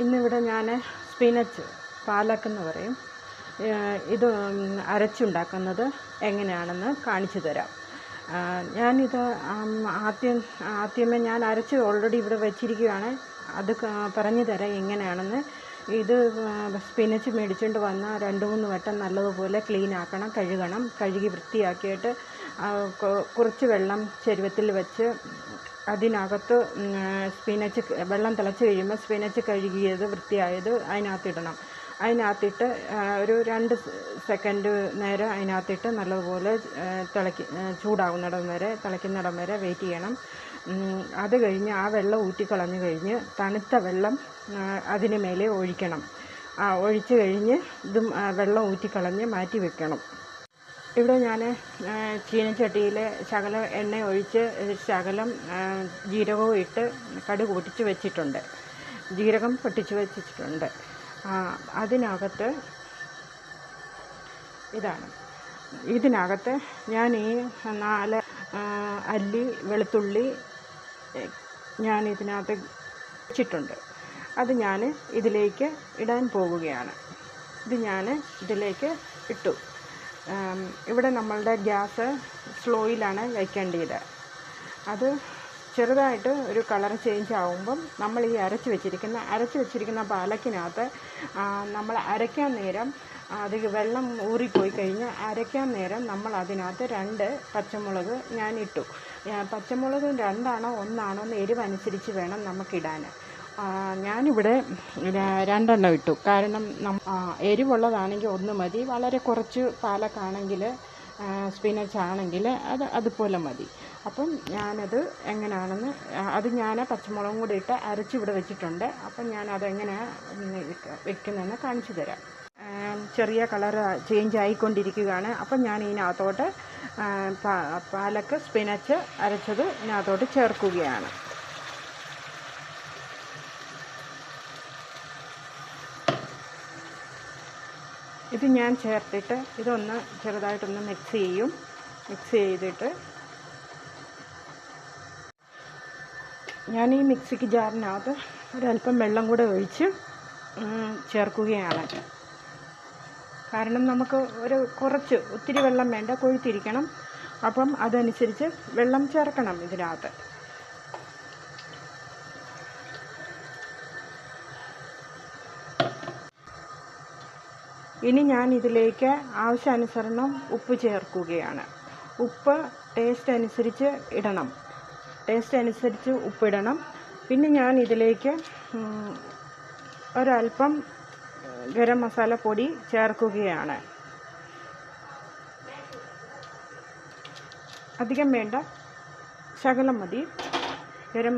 ഇന്നിവിടെ ഞാൻ സ്പിനച്ച് പാലക്ക് എന്ന് പറയും, ഇത് അരച്ചുണ്ടാക്കുന്നത് എങ്ങനെയാണെന്ന് കാണിച്ചു തരാം. ഞാനിത് ആദ്യമേ ഞാൻ അരച്ച് ഓൾറെഡി ഇവിടെ വെച്ചിരിക്കുകയാണ്. അത് പറഞ്ഞു തരാം എങ്ങനെയാണെന്ന്. ഇത് സ്പിനച്ച് മേടിച്ചുകൊണ്ട് വന്നാൽ 2-3 വട്ടം നല്ലതുപോലെ ക്ലീൻ ആക്കണം, കഴുകണം. കഴുകി വൃത്തിയാക്കിയിട്ട് കുറച്ച് വെള്ളം ചരുവത്തിൽ വെച്ച് അതിനകത്ത് സ്പിനച്ച് വെള്ളം തിളച്ച് കഴിയുമ്പോൾ സ്പിനച്ച് കഴുകിയത് വൃത്തിയായത് അതിനകത്തിടണം. അതിനകത്തിട്ട് ഒരു 2 സെക്കൻഡ് നേരം അതിനകത്തിട്ട് നല്ലതുപോലെ തിളയ്ക്കുന്നിടം വരെ വെയിറ്റ് ചെയ്യണം. അത് കഴിഞ്ഞ് ആ വെള്ളം ഊറ്റിക്കളഞ്ഞ് കഴിഞ്ഞ് തണുത്ത വെള്ളം അതിന് മേലെ ഒഴിക്കണം. ഒഴിച്ച് കഴിഞ്ഞ് ഇതും വെള്ളം ഊറ്റിക്കളഞ്ഞ് മാറ്റി വെക്കണം. ഇവിടെ ഞാൻ ചീനച്ചട്ടിയിൽ ശകലം എണ്ണ ഒഴിച്ച് ശകലം ജീരകവും ഇട്ട് കടുക് പൊട്ടിച്ച് വെച്ചിട്ടുണ്ട്. ജീരകം പൊട്ടിച്ച് വെച്ചിട്ടുണ്ട്. അതിനകത്ത് ഇതിനകത്ത് ഞാൻ ഈ 4 അല്ലി വെളുത്തുള്ളി ഞാൻ ഇതിനകത്ത് വെച്ചിട്ടുണ്ട്. അത് ഞാൻ ഇതിലേക്ക് ഇടാൻ പോവുകയാണ്. ഇത് ഞാൻ ഇതിലേക്ക് ഇട്ടു. ഇവിടെ നമ്മളുടെ ഗ്യാസ് സ്ലോയിലാണ് വയ്ക്കേണ്ടത്. അത് ചെറുതായിട്ട് ഒരു കളർ ചേഞ്ച് ആകുമ്പം നമ്മൾ ഈ അരച്ച് വെച്ചിരിക്കുന്ന പാലക്കിനകത്ത് നമ്മൾ അരയ്ക്കാൻ നേരം അത് വെള്ളം ഊറിപ്പോയി കഴിഞ്ഞ് അരയ്ക്കാൻ നേരം നമ്മൾ അതിനകത്ത് 2 പച്ചമുളക് ഞാൻ ഇട്ടു. പച്ചമുളക് 2 ആണോ 1 ആണോ എന്ന് എരിവനുസരിച്ച് വേണം നമുക്കിടാൻ. ഞാനിവിടെ 2 എണ്ണം ഇട്ടു. കാരണം എരിവുള്ളതാണെങ്കിൽ 1 മതി. വളരെ കുറച്ച് പാലക്കാണെങ്കിൽ സ്പിനച്ച് ആണെങ്കിൽ അതുപോലെ മതി. അപ്പം ഞാനത് എങ്ങനെയാണെന്ന് ഞാൻ പച്ചമുളകും കൂടി ഇട്ട് അരച്ചിവിടെ വെച്ചിട്ടുണ്ട്. അപ്പം ഞാനതെങ്ങനെയാണ് വെക്കുന്നതെന്ന് കാണിച്ചു തരാം. ചെറിയ കളർ ചേഞ്ച് ആയിക്കൊണ്ടിരിക്കുകയാണ്. അപ്പം ഞാൻ ഇതിനകത്തോട്ട് പാലക്ക് സ്പിനച്ച് അരച്ചത് ഇതിനകത്തോട്ട് ചേർക്കുകയാണ്. ഇത് ഞാൻ ചേർത്തിട്ട് ഇതൊന്ന് ചെറുതായിട്ടൊന്ന് മിക്സ് ചെയ്തിട്ട് ഞാൻ ഈ മിക്സിക്ക് ജാറിനകത്ത് ഒരല്പം വെള്ളം കൂടെ ഒഴിച്ച് ചേർക്കുകയാണ്. കാരണം നമുക്ക് കുറച്ച് ഒത്തിരി വെള്ളം വേണ്ട, കൊഴുത്തിരിക്കണം. അപ്പം അതനുസരിച്ച് വെള്ളം ചേർക്കണം ഇതിനകത്ത്. ഇനി ഞാൻ ഇതിലേക്ക് ആവശ്യാനുസരണം ഉപ്പ് ചേർക്കുകയാണ്. ഉപ്പ് ടേസ്റ്റ് അനുസരിച്ച് ഇടണം. ഉപ്പിടണം. പിന്നെ ഞാൻ ഇതിലേക്ക് ഒരല്പം ഗരം മസാല പൊടി ചേർക്കുകയാണ്. അധികം വേണ്ട, ശകലം മതി. ഗരം